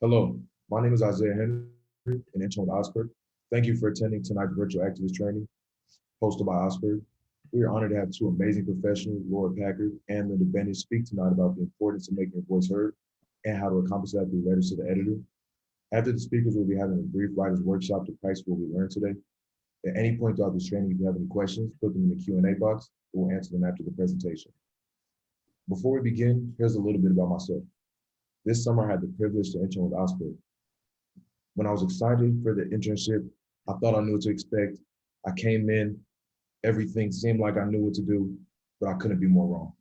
Hello, my name is Isaiah Henry, an intern with Osberg. Thank you for attending tonight's virtual activist training hosted by Osberg. We are honored to have two amazing professionals, Laura Packard and Linda Bennett, speak tonight about the importance of making your voice heard and how to accomplish that through letters to the editor. After the speakers, we'll be having a brief writers workshop to practice what we learned today. At any point throughout this training, if you have any questions, put them in the Q&A box. We'll answer them after the presentation. Before we begin, here's a little bit about myself. This summer, I had the privilege to intern with Osberg. When I was excited for the internship, I thought I knew what to expect. I came in, everything seemed like I knew what to do, but I couldn't be more wrong.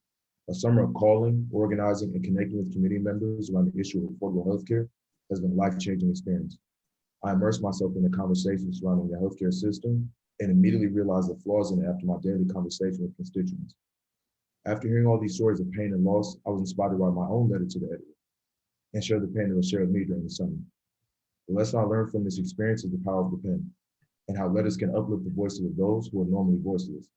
A summer of calling, organizing, and connecting with community members around the issue of affordable healthcare has been a life-changing experience. I immersed myself in the conversations surrounding the healthcare system and immediately realized the flaws in it after my daily conversation with constituents. After hearing all these stories of pain and loss, I was inspired to write my own letter to the editor and share the pain that was shared with me during the summer. The lesson I learned from this experience is the power of the pen and how letters can uplift the voices of those who are normally voiceless.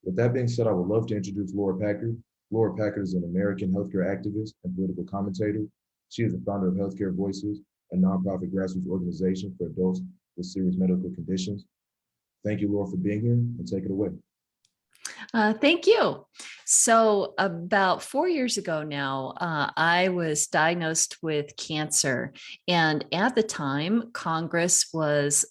With that being said, I would love to introduce Laura Packard. Laura Packard is an American healthcare activist and political commentator. She is the founder of Healthcare Voices, a nonprofit grassroots organization for adults with serious medical conditions. Thank you, Laura, for being here, and take it away. Thank you. So about 4 years ago now, I was diagnosed with cancer. And at the time, Congress was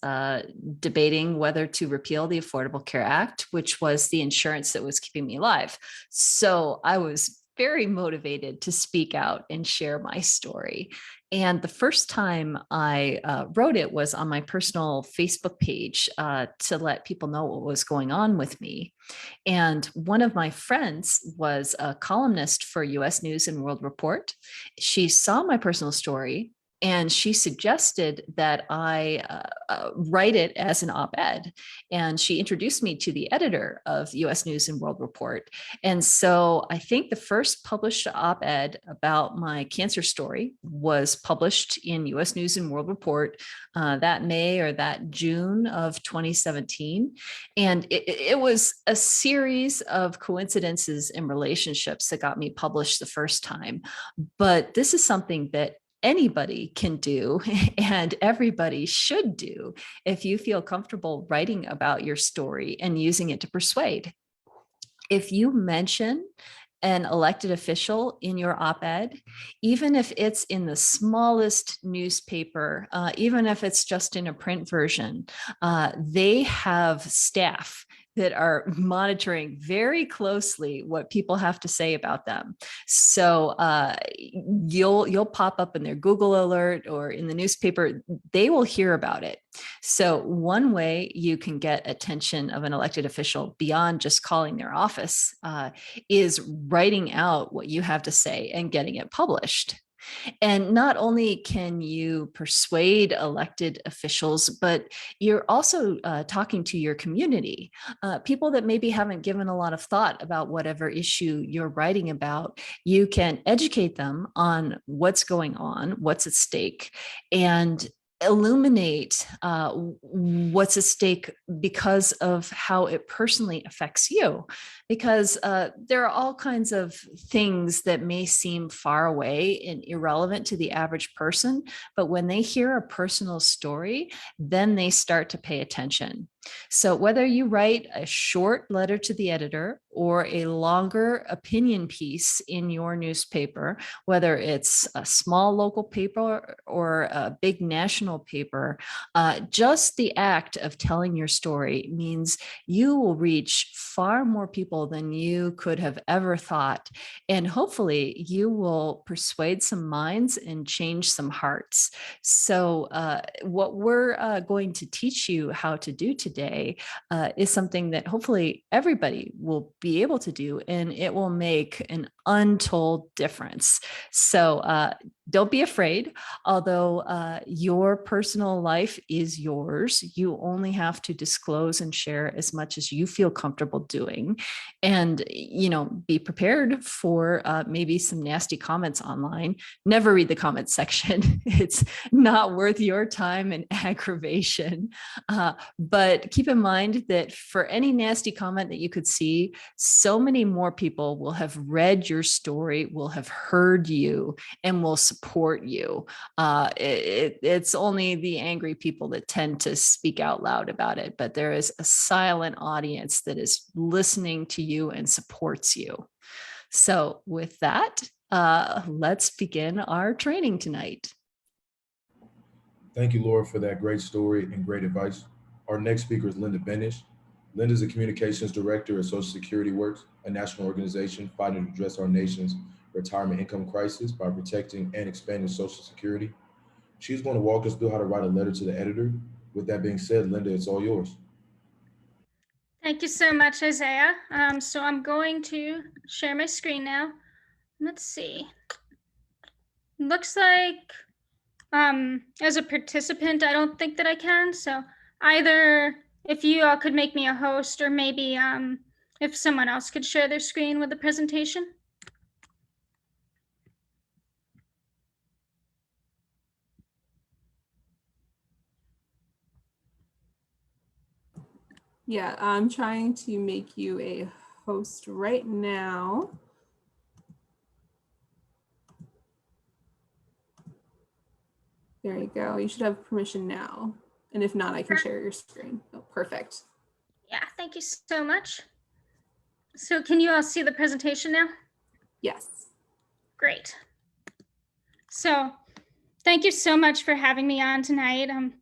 debating whether to repeal the Affordable Care Act, which was the insurance that was keeping me alive. So I was very motivated to speak out and share my story. And the first time I wrote it was on my personal Facebook page to let people know what was going on with me. And one of my friends was a columnist for US News and World Report. She saw my personal story and she suggested that I write it as an op-ed. And she introduced me to the editor of US News and World Report. And so I think the first published op-ed about my cancer story was published in US News and World Report that May or that June of 2017. And it was a series of coincidences and relationships that got me published the first time. But this is something that anybody can do and everybody should do if you feel comfortable writing about your story and using it to persuade. If you mention an elected official in your op-ed, even if it's in the smallest newspaper, even if it's just in a print version, they have staff that are monitoring very closely what people have to say about them. So you'll pop up in their Google alert or in the newspaper, they will hear about it. So one way you can get attention of an elected official beyond just calling their office is writing out what you have to say and getting it published. And not only can you persuade elected officials, but you're also talking to your community, people that maybe haven't given a lot of thought about whatever issue you're writing about. You can educate them on what's going on, what's at stake, and illuminate what's at stake because of how it personally affects you. Because there are all kinds of things that may seem far away and irrelevant to the average person, but when they hear a personal story, then they start to pay attention. So whether you write a short letter to the editor or a longer opinion piece in your newspaper, whether it's a small local paper or a big national paper, just the act of telling your story means you will reach far more people than you could have ever thought. And hopefully you will persuade some minds and change some hearts. So what we're going to teach you how to do today is something that hopefully everybody will be able to do, and it will make an untold difference. So don't be afraid. Although your personal life is yours, you only have to disclose and share as much as you feel comfortable doing. And, be prepared for maybe some nasty comments online. Never read the comments section. It's not worth your time and aggravation. But keep in mind that for any nasty comment that you could see, so many more people will have read your story, will have heard you, and will support support you. It's only the angry people that tend to speak out loud about it, but there is a silent audience that is listening to you and supports you. So with that, let's begin our training tonight. Thank you, Laura, for that great story and great advice. Our next speaker is Linda Benish. Linda is a communications director at Social Security Works, a national organization fighting to address our nation's retirement income crisis by protecting and expanding Social Security. She's going to walk us through how to write a letter to the editor. With that being said, Linda, it's all yours. Thank you so much, Isaiah. So I'm going to share my screen now. Let's see. Looks like as a participant, I don't think that I can. So either if you all could make me a host, or maybe if someone else could share their screen with the presentation. Yeah, I'm trying to make you a host right now. There you go. You should have permission now. And if not, I can share your screen. Oh, perfect. Yeah, thank you so much. So can you all see the presentation now? Yes. Great. So thank you so much for having me on tonight. I'm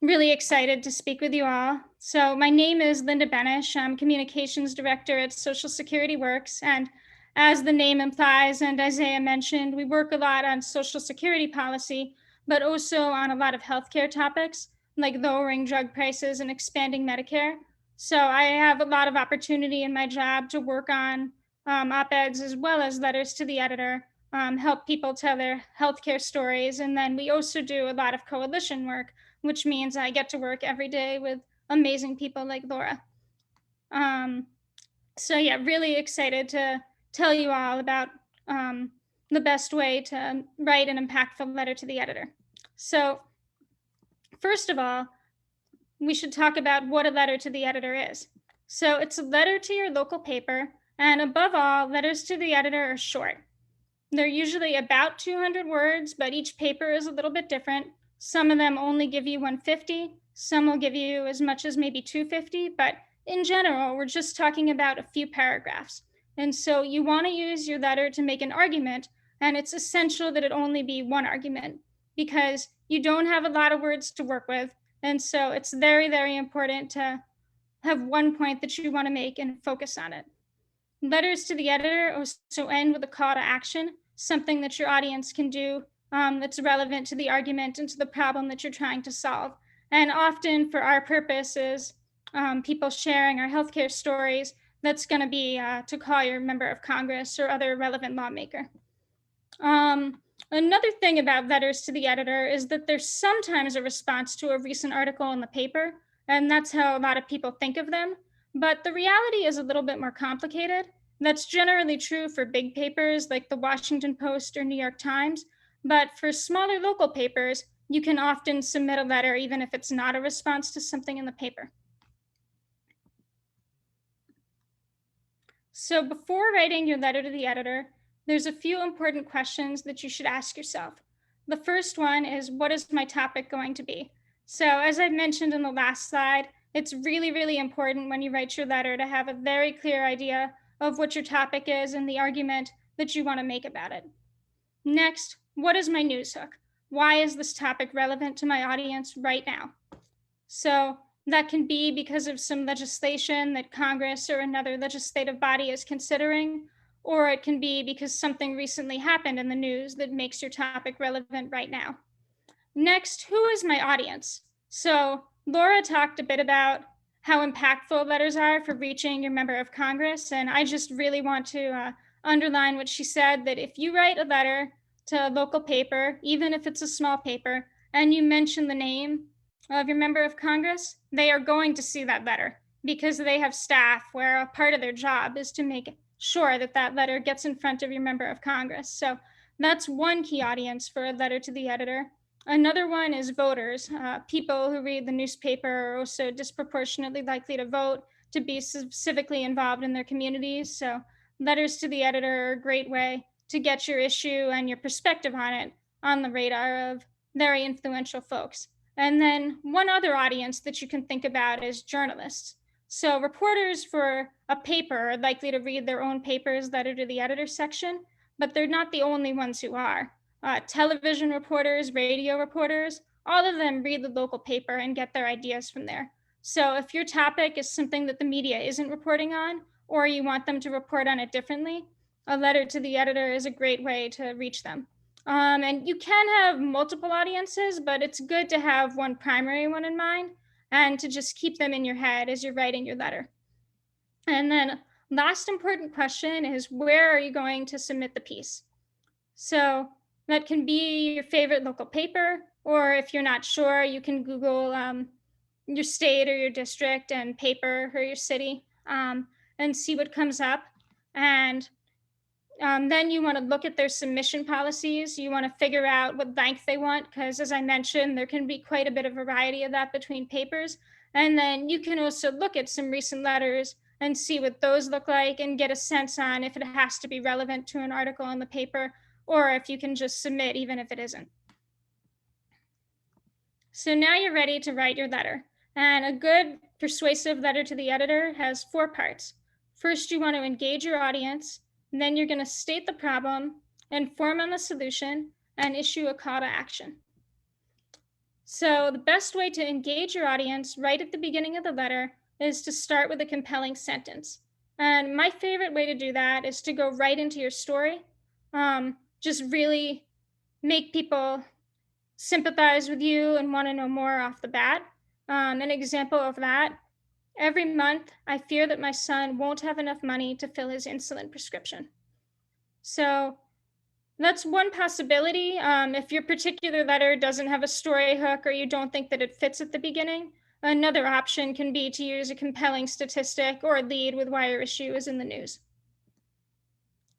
really excited to speak with you all. So my name is Linda Benish. I'm Communications Director at Social Security Works. And as the name implies, and Isaiah mentioned, we work a lot on Social Security policy, but also on a lot of healthcare topics, like lowering drug prices and expanding Medicare. So I have a lot of opportunity in my job to work on op-eds as well as letters to the editor, help people tell their healthcare stories. And then we also do a lot of coalition work, which means I get to work every day with amazing people like Laura. So yeah, really excited to tell you all about the best way to write an impactful letter to the editor. So first of all, we should talk about what a letter to the editor is. So it's a letter to your local paper, and above all, letters to the editor are short. They're usually about 200 words, but each paper is a little bit different. Some of them only give you 150, some will give you as much as maybe 250, but in general, we're just talking about a few paragraphs. And so you want to use your letter to make an argument, and it's essential that it only be one argument because you don't have a lot of words to work with. And so it's very, very important to have one point that you want to make and focus on it. Letters to the editor also end with a call to action, something that your audience can do that's relevant to the argument and to the problem that you're trying to solve. And often for our purposes, people sharing our healthcare stories, that's going to be to call your member of Congress or other relevant lawmaker. Another thing about letters to the editor is that there's sometimes a response to a recent article in the paper, and that's how a lot of people think of them. But the reality is a little bit more complicated. That's generally true for big papers like the Washington Post or New York Times. But for smaller local papers, you can often submit a letter even if it's not a response to something in the paper. So before writing your letter to the editor, there's a few important questions that you should ask yourself. The first one is, what is my topic going to be? So as I mentioned in the last slide, it's really, really important when you write your letter to have a very clear idea of what your topic is and the argument that you want to make about it. Next, what is my news hook? Why is this topic relevant to my audience right now? So that can be because of some legislation that Congress or another legislative body is considering, or it can be because something recently happened in the news that makes your topic relevant right now. Next, who is my audience? So Laura talked a bit about how impactful letters are for reaching your member of Congress, and I just really want to underline what she said, that if you write a letter to a local paper, even if it's a small paper, and you mention the name of your member of Congress, they are going to see that letter because they have staff where a part of their job is to make sure that that letter gets in front of your member of Congress. So that's one key audience for a letter to the editor. Another one is voters. People who read the newspaper are also disproportionately likely to vote, to be civically involved in their communities. So letters to the editor are a great way to get your issue and your perspective on it on the radar of very influential folks. And then one other audience that you can think about is journalists. So reporters for a paper are likely to read their own papers that are to the editor section, but they're not the only ones who are. Television reporters, radio reporters, all of them read the local paper and get their ideas from there. So if your topic is something that the media isn't reporting on, or you want them to report on it differently, a letter to the editor is a great way to reach them. And you can have multiple audiences, but it's good to have one primary one in mind and to just keep them in your head as you're writing your letter. And then last important question is, where are you going to submit the piece? So that can be your favorite local paper, or if you're not sure, you can Google your state or your district and paper or your city and see what comes up. And then you want to look at their submission policies. You want to figure out what length they want, because as I mentioned, there can be quite a bit of variety of that between papers. And then you can also look at some recent letters and see what those look like and get a sense on if it has to be relevant to an article in the paper, or if you can just submit even if it isn't. So now you're ready to write your letter. And a good persuasive letter to the editor has 4 parts. First, you want to engage your audience. And then you're going to state the problem, inform on the solution, and issue a call to action. So the best way to engage your audience right at the beginning of the letter is to start with a compelling sentence. And my favorite way to do that is to go right into your story. Just really make people sympathize with you and want to know more off the bat. An example of that: every month, I fear that my son won't have enough money to fill his insulin prescription. So that's one possibility. If your particular letter doesn't have a story hook, or you don't think that it fits at the beginning, another option can be to use a compelling statistic or lead with why your issue is in the news.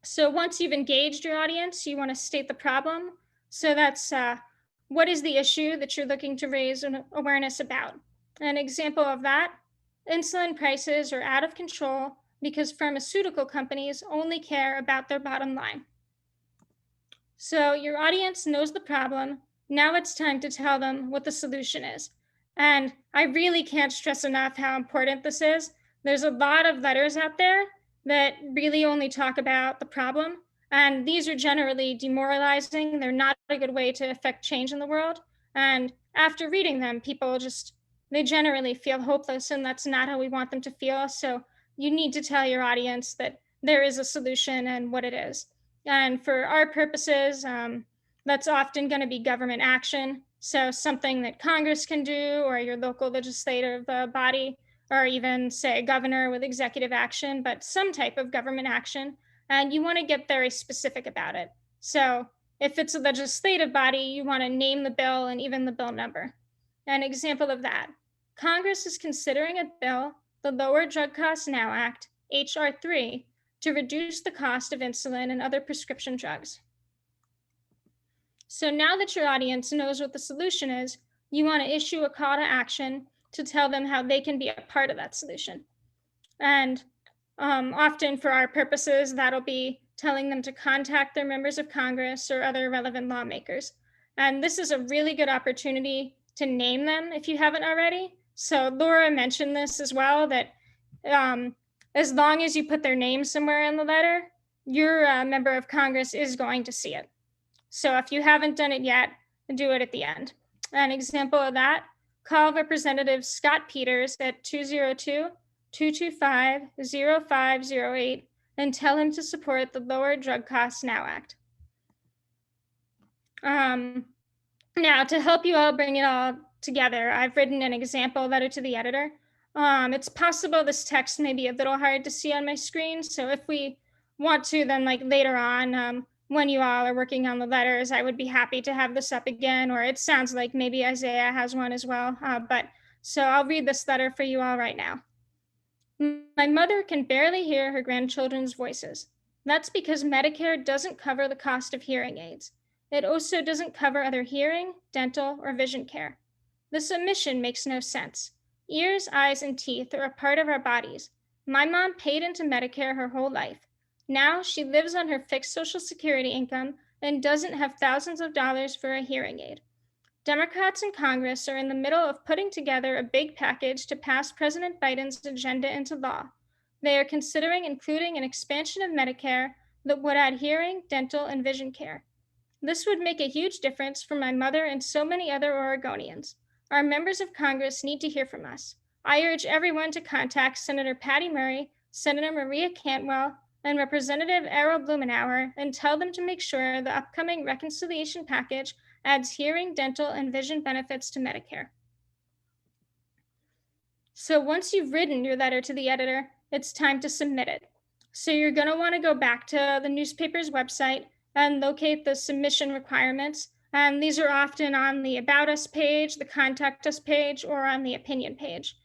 So once you've engaged your audience, you want to state the problem. So that's what is the issue that you're looking to raise an awareness about? An example of that: insulin prices are out of control because pharmaceutical companies only care about their bottom line. So your audience knows the problem. Now it's time to tell them what the solution is. And I really can't stress enough how important this is. There's a lot of letters out there that really only talk about the problem, and these are generally demoralizing. They're not a good way to affect change in the world. And after reading them, people they generally feel hopeless, and that's not how we want them to feel. So you need to tell your audience that there is a solution and what it is. And for our purposes, that's often going to be government action. So something that Congress can do, or your local legislative body, or even, say, a governor with executive action, but some type of government action. And you want to get very specific about it. So if it's a legislative body, you want to name the bill and even the bill number. An example of that: Congress is considering a bill, the Lower Drug Costs Now Act, H.R. 3, to reduce the cost of insulin and other prescription drugs. So now that your audience knows what the solution is, you want to issue a call to action to tell them how they can be a part of that solution. And often for our purposes, that'll be telling them to contact their members of Congress or other relevant lawmakers. And this is a really good opportunity to name them if you haven't already. So Laura mentioned this as well, that as long as you put their name somewhere in the letter, your member of Congress is going to see it. So if you haven't done it yet, do it at the end. An example of that: call Representative Scott Peters at 202-225-0508 and tell him to support the Lower Drug Costs Now Act. Now, to help you all bring it all together, I've written an example letter to the editor. It's possible this text may be a little hard to see on my screen, so if we want to, then later on, when you all are working on the letters, I would be happy to have this up again, or it sounds like maybe Isaiah has one as well. So I'll read this letter for you all right now. My mother can barely hear her grandchildren's voices. That's because Medicare doesn't cover the cost of hearing aids. It also doesn't cover other hearing, dental, or vision care. This omission makes no sense. Ears, eyes, and teeth are a part of our bodies. My mom paid into Medicare her whole life. Now she lives on her fixed Social Security income and doesn't have thousands of dollars for a hearing aid. Democrats in Congress are in the middle of putting together a big package to pass President Biden's agenda into law. They are considering including an expansion of Medicare that would add hearing, dental, and vision care. This would make a huge difference for my mother and so many other Oregonians. Our members of Congress need to hear from us. I urge everyone to contact Senator Patty Murray, Senator Maria Cantwell, and Representative Errol Blumenauer and tell them to make sure the upcoming reconciliation package adds hearing, dental, and vision benefits to Medicare. So once you've written your letter to the editor, it's time to submit it. So you're going to want to go back to the newspaper's website and locate the submission requirements. And these are often on the About Us page, the Contact Us page, or on the Opinion page.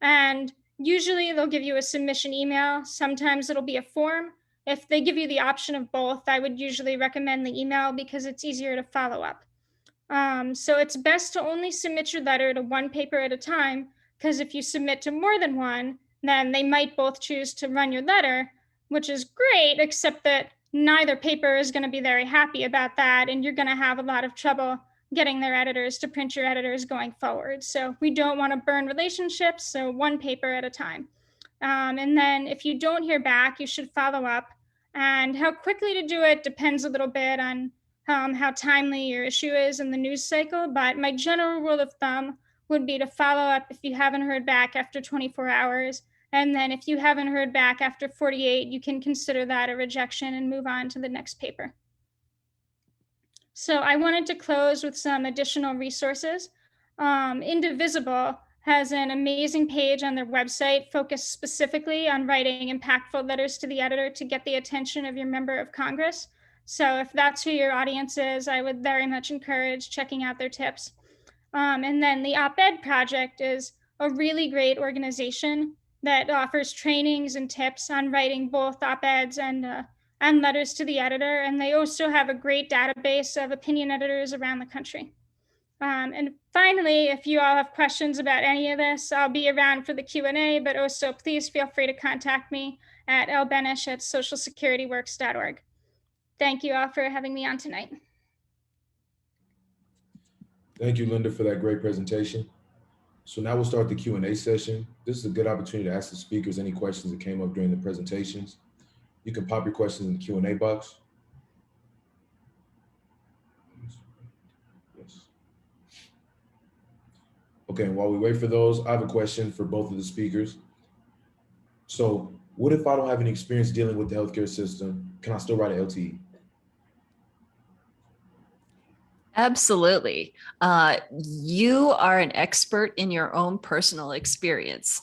And usually they'll give you a submission email. Sometimes it'll be a form. If they give you the option of both, I would usually recommend the email because it's easier to follow up. So it's best to only submit your letter to one paper at a time, because if you submit to more than one, then they might both choose to run your letter, which is great, except that neither paper is going to be very happy about that, and you're going to have a lot of trouble getting their editors to print your editors going forward. So we don't want to burn relationships, so one paper at a time. And then if you don't hear back, you should follow up. And how quickly to do it depends a little bit on how timely your issue is in the news cycle. But my general rule of thumb would be to follow up if you haven't heard back after 24 hours. And then if you haven't heard back after 48, you can consider that a rejection and move on to the next paper. So I wanted to close with some additional resources. Indivisible has an amazing page on their website focused specifically on writing impactful letters to the editor to get the attention of your member of Congress. So if that's who your audience is, I would very much encourage checking out their tips. And then the Op-Ed Project is a really great organization that offers trainings and tips on writing both op-eds and letters to the editor. And they also have a great database of opinion editors around the country. And finally, if you all have questions about any of this, I'll be around for the Q&A, but also please feel free to contact me at lbenish@socialsecurityworks.org. Thank you all for having me on tonight. Thank you, Linda, for that great presentation. So now we'll start the Q&A session. This is a good opportunity to ask the speakers any questions that came up during the presentations. You can pop your questions in the Q&A box. Yes. Okay, and while we wait for those, I have a question for both of the speakers. So what if I don't have any experience dealing with the healthcare system? Can I still write an LTE? Absolutely. You are an expert in your own personal experience.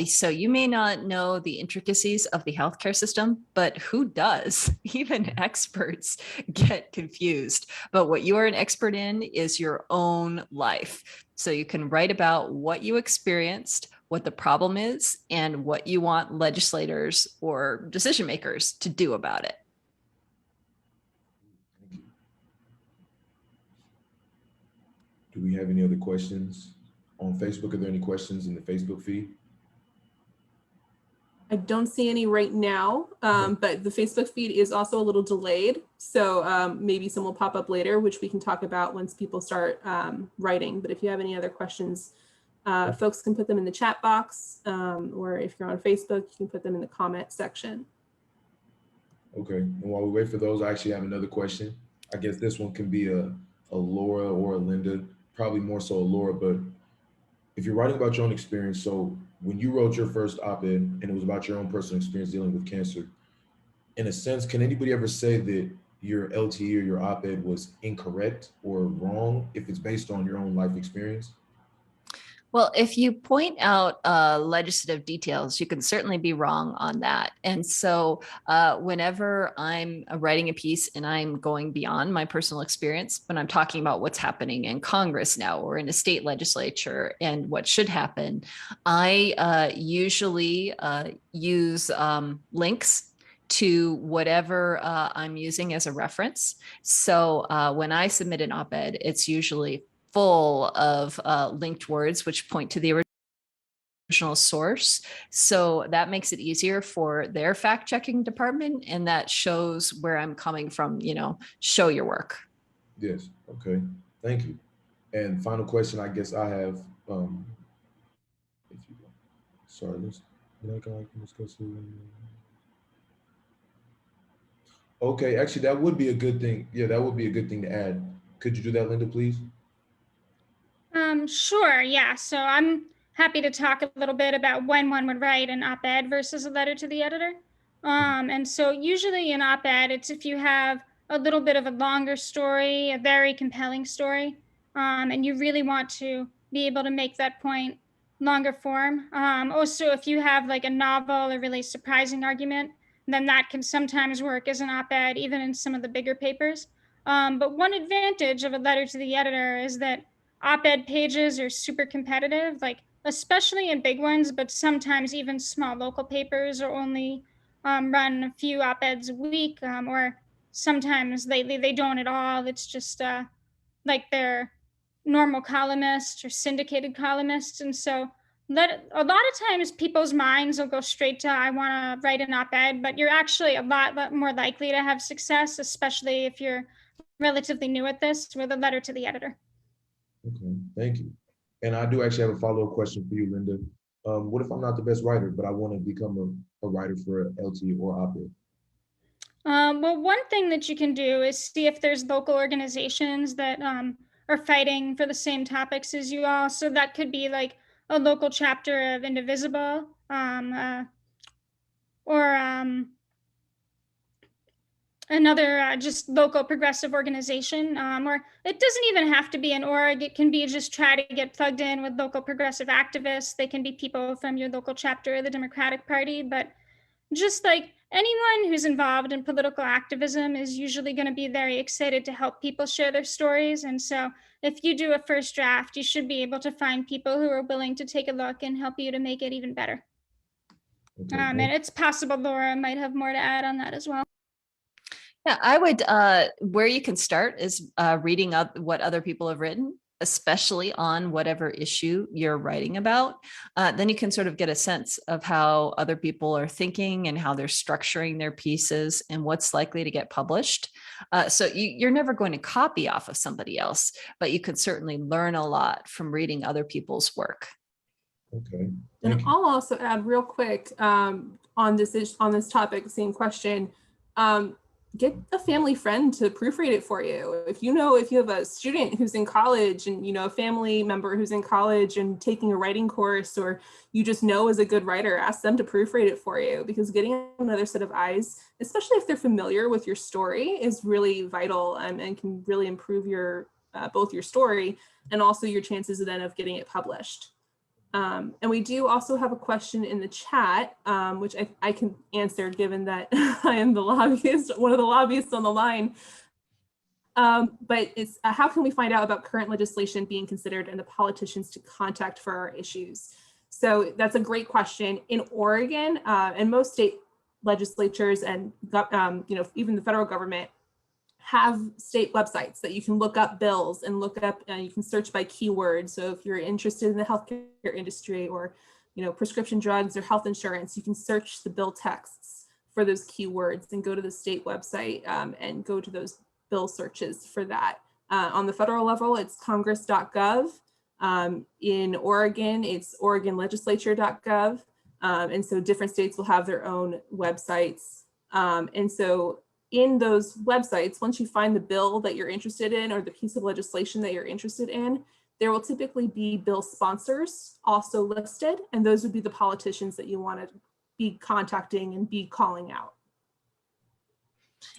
So you may not know the intricacies of the healthcare system, but who does? Even experts get confused. But what you are an expert in is your own life. So you can write about what you experienced, what the problem is, and what you want legislators or decision makers to do about it. Do we have any other questions on Facebook? Are there any questions in the Facebook feed? I don't see any right now, but the Facebook feed is also a little delayed. So maybe some will pop up later, which we can talk about once people start writing. But if you have any other questions, folks can put them in the chat box, or if you're on Facebook, you can put them in the comment section. Okay, and while we wait for those, I actually have another question. I guess this one can be a Laura or a Linda, probably more so a Laura, but if you're writing about your own experience, so when you wrote your first op-ed and it was about your own personal experience dealing with cancer, in a sense, can anybody ever say that your LTE or your op-ed was incorrect or wrong if it's based on your own life experience? Well, if you point out legislative details, you can certainly be wrong on that. And so whenever I'm writing a piece and I'm going beyond my personal experience, but I'm talking about what's happening in Congress now or in a state legislature and what should happen, I usually use links to whatever I'm using as a reference. So when I submit an op-ed, it's usually full of linked words which point to the original source. So that makes it easier for their fact checking department. And that shows where I'm coming from, show your work. Yes. Okay. Thank you. And final question, I guess I have. If you, sorry, let's. Discuss it. Okay, actually, that would be a good thing. Yeah, that would be a good thing to add. Could you do that, Linda, please? Sure, yeah. So I'm happy to talk a little bit about when one would write an op-ed versus a letter to the editor. And so usually an op-ed, it's if you have a little bit of a longer story, a very compelling story, and you really want to be able to make that point longer form. Also, if you have like a novel or really surprising argument, then that can sometimes work as an op-ed, even in some of the bigger papers. But one advantage of a letter to the editor is that op-ed pages are super competitive, like especially in big ones, but sometimes even small local papers are only run a few op-eds a week, or sometimes lately they don't at all. It's just like they're normal columnists or syndicated columnists. And so a lot of times people's minds will go straight to, I want to write an op-ed, but you're actually a lot more likely to have success, especially if you're relatively new at this, with a letter to the editor. Okay, thank you. And I do actually have a follow-up question for you, Linda. What if I'm not the best writer, but I want to become a writer for LT or op-ed? Well, one thing that you can do is see if there's local organizations that are fighting for the same topics as you all. So that could be like a local chapter of Indivisible, or another just local progressive organization, or it doesn't even have to be an org. It can be just try to get plugged in with local progressive activists. They can be people from your local chapter of the Democratic Party, but just like anyone who's involved in political activism is usually going to be very excited to help people share their stories. And so if you do a first draft, you should be able to find people who are willing to take a look and help you to make it even better. Okay, And it's possible Laura might have more to add on that as well. Yeah, I would, where you can start is reading up what other people have written, especially on whatever issue you're writing about. Then you can sort of get a sense of how other people are thinking and how they're structuring their pieces and what's likely to get published. So you're never going to copy off of somebody else, but you could certainly learn a lot from reading other people's work. okay. And Thank you. I'll also add real quick on this topic, same question. Get a family friend to proofread it for you. If you have a student who's in college and a family member who's in college and taking a writing course, or you just know is a good writer, ask them to proofread it for you, because getting another set of eyes, especially if they're familiar with your story, is really vital, and can really improve your both your story and also your chances then of getting it published. And we do also have a question in the chat, which I can answer, given that I am the lobbyist, one of the lobbyists on the line. But it's how can we find out about current legislation being considered and the politicians to contact for our issues? So that's a great question. In Oregon, and most state legislatures and even the federal government have state websites that you can look up bills and look up, you can search by keywords. So if you're interested in the healthcare industry or prescription drugs or health insurance, you can search the bill texts for those keywords and go to the state website and go to those bill searches for that. On the federal level, it's congress.gov. In Oregon, it's oregonlegislature.gov. And so different states will have their own websites. And so in those websites, once you find the bill that you're interested in or the piece of legislation that you're interested in, there will typically be bill sponsors also listed, and those would be the politicians that you want to be contacting and be calling out.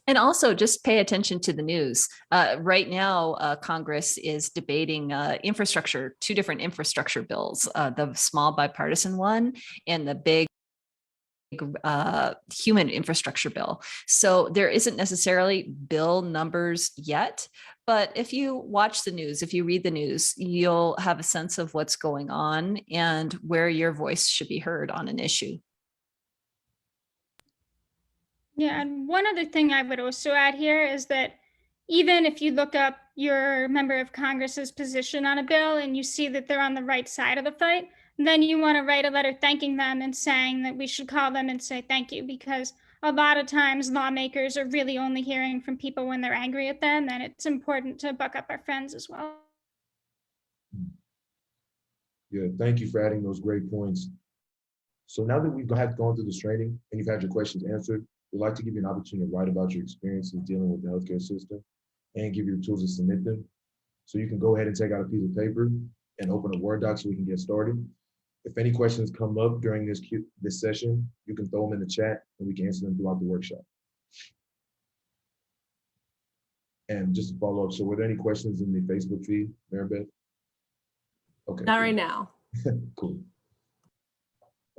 And also just pay attention to the news. Right now, Congress is debating two different infrastructure bills, the small bipartisan one and the big human infrastructure bill. So there isn't necessarily bill numbers yet, but if you watch the news, if you read the news, you'll have a sense of what's going on and where your voice should be heard on an issue. Yeah, and one other thing I would also add here is that even if you look up your member of Congress's position on a bill and you see that they're on the right side of the fight, then you want to write a letter thanking them and saying that we should call them and say thank you, because a lot of times lawmakers are really only hearing from people when they're angry at them, and it's important to buck up our friends as well. Yeah, thank you for adding those great points. So now that we've had gone through this training and you've had your questions answered, we'd like to give you an opportunity to write about your experiences dealing with the healthcare system and give you the tools to submit them. So you can go ahead and take out a piece of paper and open a Word doc so we can get started. If any questions come up during this session, you can throw them in the chat and we can answer them throughout the workshop. And just to follow up, so were there any questions in the Facebook feed, Maribeth? Okay. Not right now. Cool.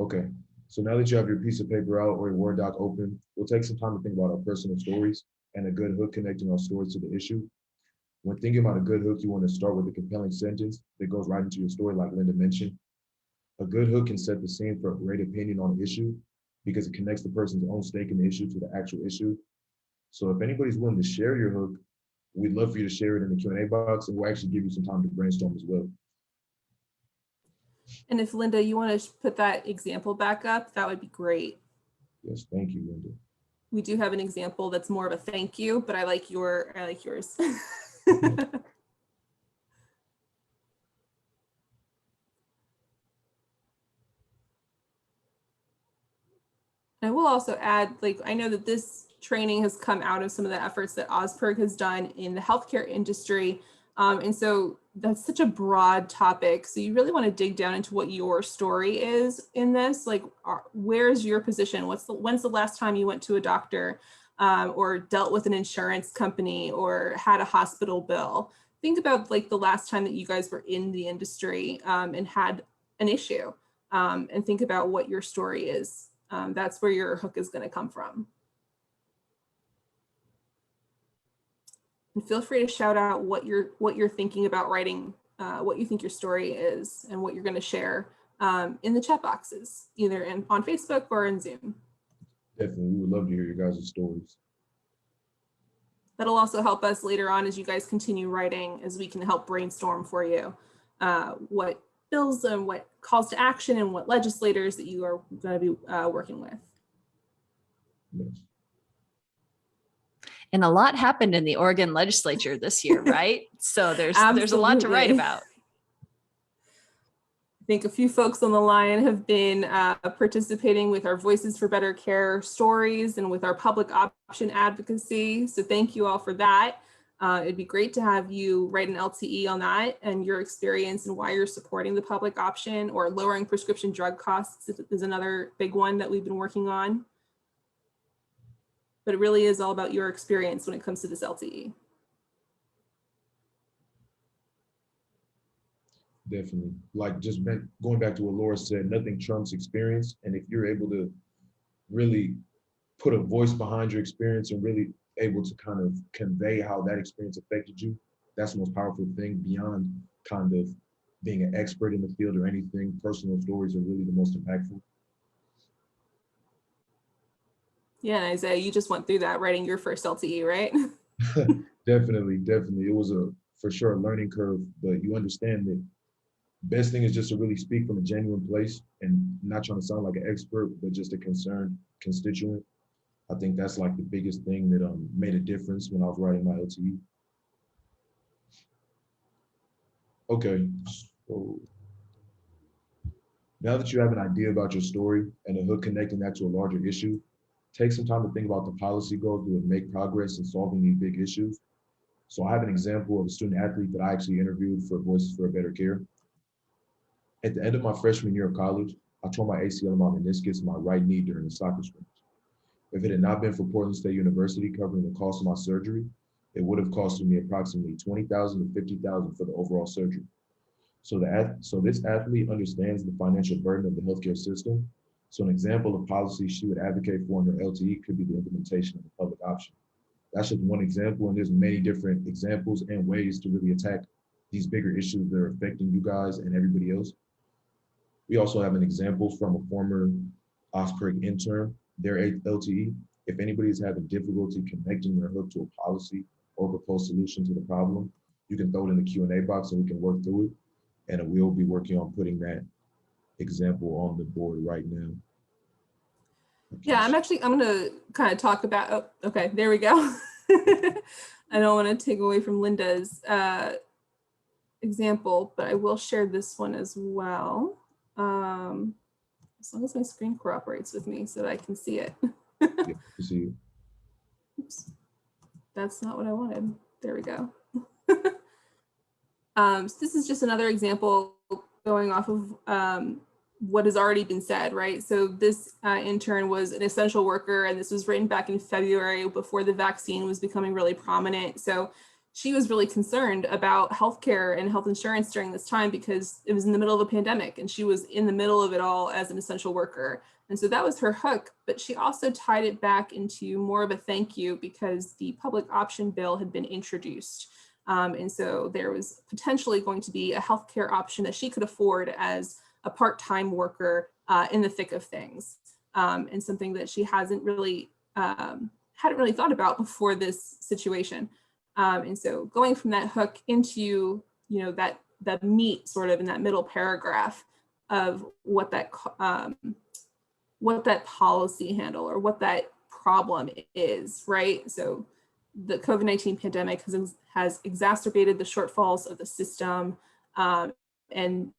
Okay, so now that you have your piece of paper out or your Word doc open, we'll take some time to think about our personal stories and a good hook connecting our stories to the issue. When thinking about a good hook, you want to start with a compelling sentence that goes right into your story, like Linda mentioned. A good hook can set the scene for a great opinion on an issue because it connects the person's own stake in the issue to the actual issue. So if anybody's willing to share your hook, we'd love for you to share it in the Q&A box, and we'll actually give you some time to brainstorm as well. And if Linda, you want to put that example back up, that would be great. Yes, thank you, Linda. We do have an example that's more of a thank you, but I like yours. I will also add, like, I know that this training has come out of some of the efforts that OSPRG has done in the healthcare industry. And so that's such a broad topic. So you really want to dig down into what your story is in this. Like, where's your position? When's the last time you went to a doctor or dealt with an insurance company or had a hospital bill? Think about like the last time that you guys were in the industry and had an issue, and think about what your story is. That's where your hook is going to come from. And feel free to shout out what you're thinking about writing, what you think your story is, and what you're going to share in the chat boxes, either on Facebook or in Zoom. Definitely, we would love to hear your guys' stories. That'll also help us later on as you guys continue writing, as we can help brainstorm for you what bills and what calls to action and what legislators that you are going to be working with. Yes. And a lot happened in the Oregon legislature this year, right? So there's a lot to write about. I think a few folks on the line have been participating with our Voices for Better Care stories and with our public option advocacy. So thank you all for that. It'd be great to have you write an LTE on that and your experience and why you're supporting the public option, or lowering prescription drug costs is another big one that we've been working on. But it really is all about your experience when it comes to this LTE. Definitely. Like just going back to what Laura said, nothing trumps experience. And if you're able to really put a voice behind your experience and really able to kind of convey how that experience affected you, that's the most powerful thing beyond kind of being an expert in the field or anything. Personal stories are really the most impactful. Yeah, and Isaiah, you just went through that writing your first LTE, right? Definitely. It was for sure a learning curve, but you understand that best thing is just to really speak from a genuine place and not trying to sound like an expert, but just a concerned constituent. I think that's like the biggest thing that made a difference when I was writing my LTE. Okay, so now that you have an idea about your story and a hook connecting that to a larger issue, take some time to think about the policy goals that would make progress in solving these big issues. So I have an example of a student athlete that I actually interviewed for Voices for a Better Care. At the end of my freshman year of college, I tore my ACL and my meniscus in my right knee during the soccer scrimmage. If it had not been for Portland State University covering the cost of my surgery, it would have costed me approximately $20,000 to $50,000 for the overall surgery. So this athlete understands the financial burden of the healthcare system. So an example of policy she would advocate for in her LTE could be the implementation of the public option. That's just one example, and there's many different examples and ways to really attack these bigger issues that are affecting you guys and everybody else. We also have an example from a former OSPRG intern, their LTE. If anybody is having difficulty connecting their hook to a policy or proposed solution to the problem, you can throw it in the Q&A box and we can work through it. And we'll be working on putting that example on the board right now. Yeah, I'm going to kind of talk about, oh, okay, there we go. I don't want to take away from Linda's example, but I will share this one as well. As long as my screen cooperates with me so that I can see it. Yeah, you see it. Oops, that's not what I wanted. There we go. So this is just another example going off of what has already been said, right? So this intern was an essential worker, and this was written back in February before the vaccine was becoming really prominent. So she was really concerned about healthcare and health insurance during this time because it was in the middle of a pandemic and she was in the middle of it all as an essential worker. And so that was her hook, but she also tied it back into more of a thank you because the public option bill had been introduced. And so there was potentially going to be a healthcare option that she could afford as a part-time worker in the thick of things, and something that she hadn't really thought about before this situation. And so going from that hook into, that meat sort of in that middle paragraph of what that policy handle or what that problem is, right? So the COVID-19 pandemic has exacerbated the shortfalls of the system, and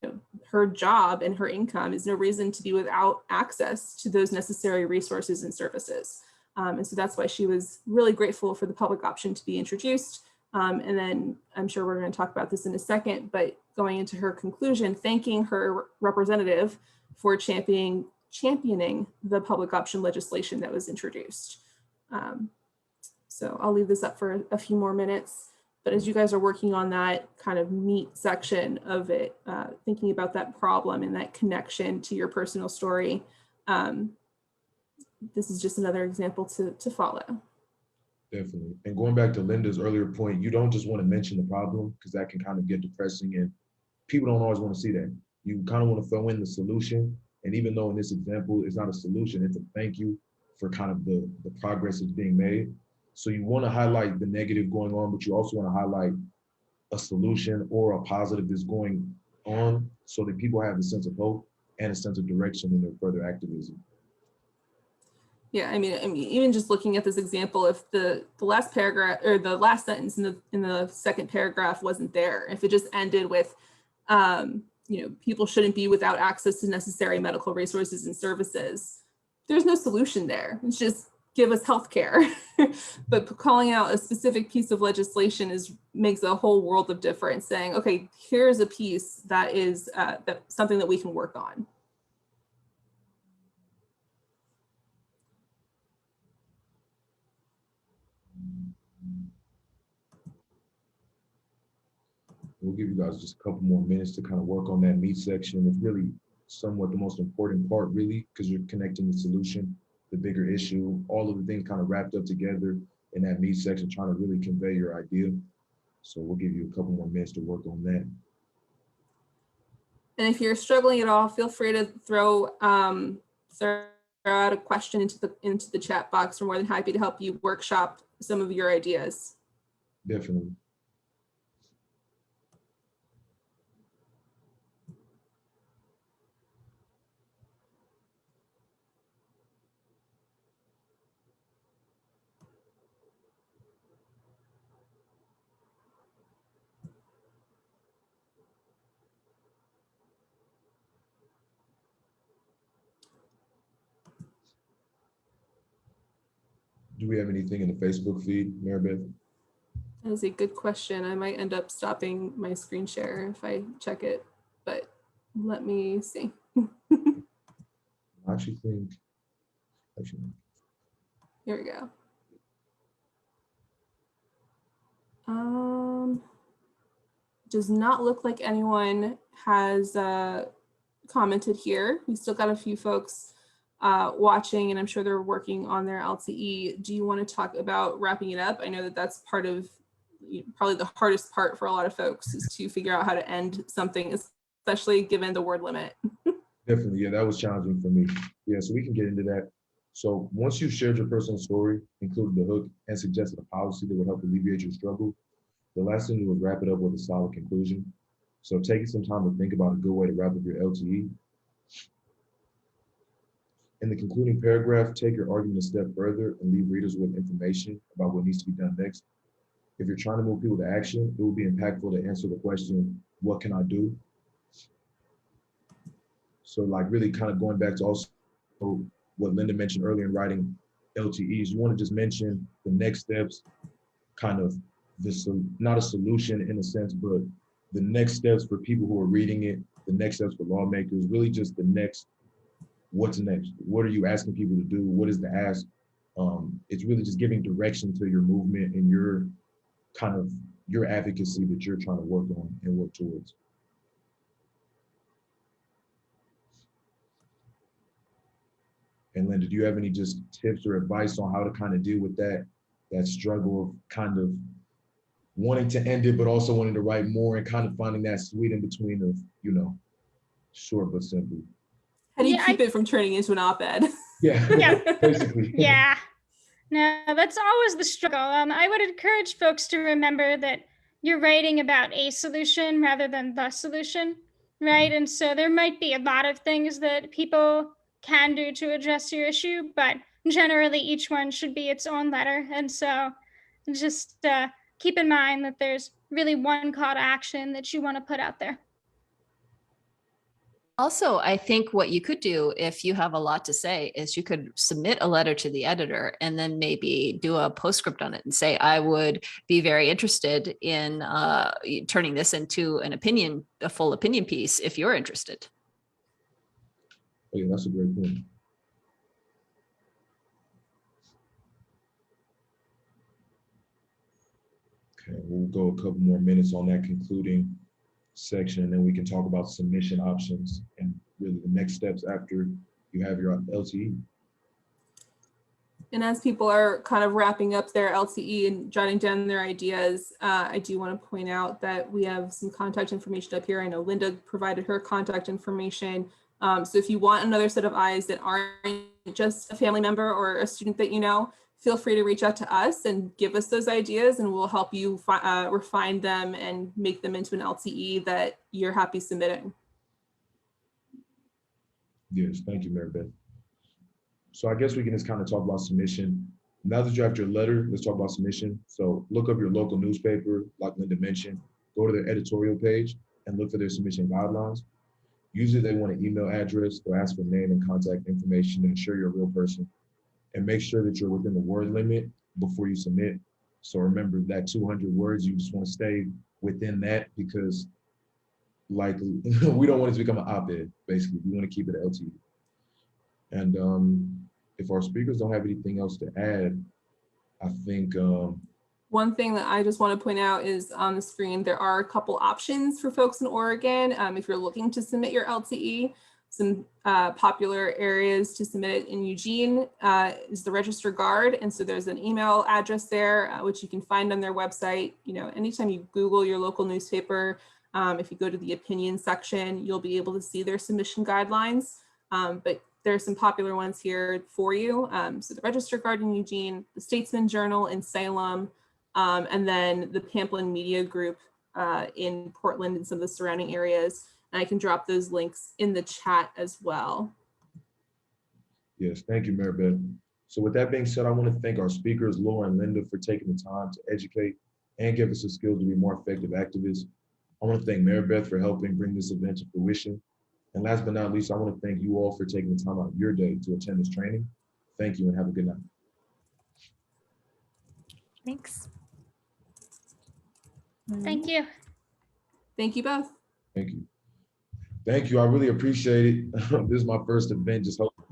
her job and her income is no reason to be without access to those necessary resources and services. And so that's why she was really grateful for the public option to be introduced. And then I'm sure we're going to talk about this in a second, but going into her conclusion, thanking her representative for championing the public option legislation that was introduced. So I'll leave this up for a few more minutes. But as you guys are working on that kind of meat section of it, thinking about that problem and that connection to your personal story, this is just another example to follow. Definitely. And going back to Linda's earlier point, you don't just want to mention the problem because that can kind of get depressing and people don't always want to see that. You kind of want to throw in the solution. And even though in this example, it's not a solution, it's a thank you for kind of the progress that's being made. So you want to highlight the negative going on, but you also want to highlight a solution or a positive that's going on so that people have a sense of hope and a sense of direction in their further activism. Yeah, I mean, even just looking at this example, if the last paragraph or the last sentence in the second paragraph wasn't there, if it just ended with, people shouldn't be without access to necessary medical resources and services, there's no solution there. It's just give us healthcare. But calling out a specific piece of legislation makes a whole world of difference. Saying, okay, here's a piece that is something that we can work on. We'll give you guys just a couple more minutes to kind of work on that meat section. It's really somewhat the most important part, really, because you're connecting the solution, the bigger issue, all of the things kind of wrapped up together in that meat section, trying to really convey your idea. So we'll give you a couple more minutes to work on that. And if you're struggling at all, feel free to throw out a question into the chat box. We're more than happy to help you workshop some of your ideas. Definitely. Do we have anything in the Facebook feed, Maribeth? That is a good question. I might end up stopping my screen share if I check it, but let me see. I actually think, Here we go. Does not look like anyone has commented here. We still got a few folks watching, and I'm sure they're working on their LTE. Do you want to talk about wrapping it up? I know that that's part of probably the hardest part for a lot of folks is to figure out how to end something, especially given the word limit. Definitely, yeah, that was challenging for me. Yeah, so we can get into that. So once you've shared your personal story, included the hook, and suggested a policy that would help alleviate your struggle, the last thing you would wrap it up with a solid conclusion. So taking some time to think about a good way to wrap up your LTE. In the concluding paragraph, take your argument a step further and leave readers with information about what needs to be done next. If you're trying to move people to action, it will be impactful to answer the question, what can I do? So like really kind of going back to also what Linda mentioned earlier in writing LTEs, you want to just mention the next steps, kind of this, not a solution in a sense, but the next steps for people who are reading it, the next steps for lawmakers, really just the next, what's next? What are you asking people to do? What is the ask? It's really just giving direction to your movement and your kind of your advocacy that you're trying to work on and work towards. And Linda, do you have any just tips or advice on how to kind of deal with that struggle of kind of wanting to end it, but also wanting to write more and kind of finding that sweet in between of, you know, short but simple? How do you keep it from turning into an op-ed? Yeah, basically. Yeah. No, that's always the struggle. I would encourage folks to remember that you're writing about a solution rather than the solution, right? And so there might be a lot of things that people can do to address your issue, but generally each one should be its own letter. And so just keep in mind that there's really one call to action that you want to put out there. Also, I think what you could do if you have a lot to say is you could submit a letter to the editor and then maybe do a postscript on it and say, I would be very interested in turning this into an opinion, a full opinion piece, if you're interested. Oh, yeah, that's a great point. Okay, we'll go a couple more minutes on that concluding section, and then we can talk about submission options and really the next steps after you have your LTE. And as people are kind of wrapping up their LTE and jotting down their ideas, I do want to point out that we have some contact information up here. I know Linda provided her contact information. So if you want another set of eyes that aren't just a family member or a student that you know, feel free to reach out to us and give us those ideas, and we'll help you refine them and make them into an LTE that you're happy submitting. Yes, thank you, Mary Beth. So I guess we can just kind of talk about submission. Now that you have your letter, let's talk about submission. So look up your local newspaper, like Linda mentioned, go to their editorial page and look for their submission guidelines. Usually they want an email address, they'll ask for name and contact information to ensure you're a real person. And make sure that you're within the word limit before you submit. So remember that 200 words, you just want to stay within that, because like we don't want it to become an op-ed, basically. We want to keep it LTE. And if our speakers don't have anything else to add, I think one thing that I just want to point out is on the screen, there are a couple options for folks in Oregon. If you're looking to submit your LTE, some popular areas to submit it in Eugene is the Register Guard. And so there's an email address there, which you can find on their website. You know, anytime you Google your local newspaper, if you go to the opinion section, you'll be able to see their submission guidelines. But there are some popular ones here for you. So the Register Guard in Eugene, the Statesman Journal in Salem, and then the Pamplin Media Group in Portland and some of the surrounding areas. And I can drop those links in the chat as well. Yes, thank you, Mary Beth. So with that being said, I want to thank our speakers, Laura and Linda, for taking the time to educate and give us the skills to be more effective activists. I want to thank Mary Beth for helping bring this event to fruition. And last but not least, I want to thank you all for taking the time out of your day to attend this training. Thank you and have a good night. Thanks. Thank you. Thank you both. Thank you. Thank you. I really appreciate it. This is my first event, just hosting